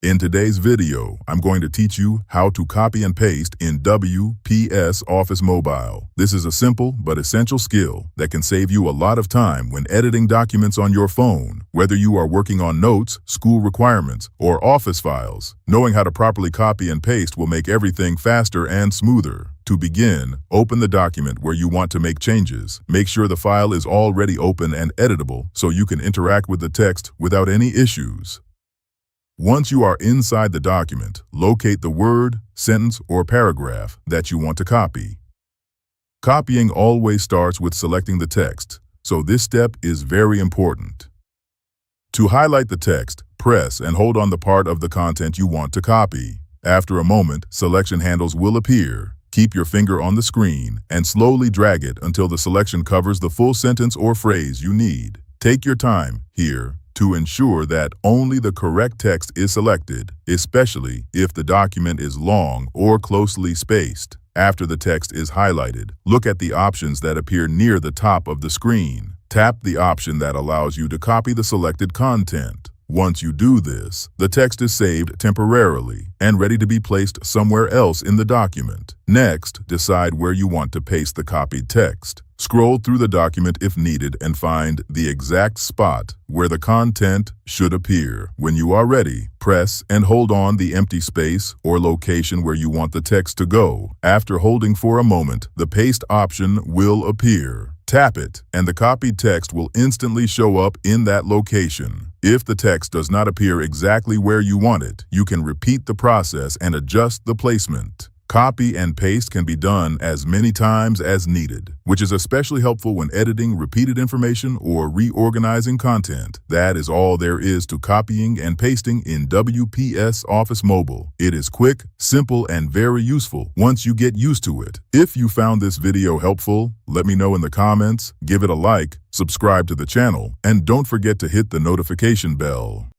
In today's video, I'm going to teach you how to copy and paste in WPS Office Mobile. This is a simple but essential skill that can save you a lot of time when editing documents on your phone, whether you are working on notes, school requirements, or office files. Knowing how to properly copy and paste will make everything faster and smoother. To begin, open the document where you want to make changes. Make sure the file is already open and editable so you can interact with the text without any issues. Once you are inside the document, locate the word, sentence, or paragraph that you want to copy. Copying always starts with selecting the text, so this step is very important. To highlight the text, press and hold on the part of the content you want to copy. After a moment, selection handles will appear. Keep your finger on the screen and slowly drag it until the selection covers the full sentence or phrase you need. Take your time here to ensure that only the correct text is selected, especially if the document is long or closely spaced. After the text is highlighted, look at the options that appear near the top of the screen. Tap the option that allows you to copy the selected content. Once you do this, the text is saved temporarily and ready to be placed somewhere else in the document. Next, decide where you want to paste the copied text. Scroll through the document if needed and find the exact spot where the content should appear. When you are ready, press and hold on the empty space or location where you want the text to go. After holding for a moment, the paste option will appear. Tap it, and the copied text will instantly show up in that location. If the text does not appear exactly where you want it, you can repeat the process and adjust the placement. Copy and paste can be done as many times as needed, which is especially helpful when editing repeated information or reorganizing content. That is all there is to copying and pasting in WPS Office Mobile. It is quick, simple, and very useful once you get used to it. If you found this video helpful, let me know in the comments, give it a like, subscribe to the channel, and don't forget to hit the notification bell.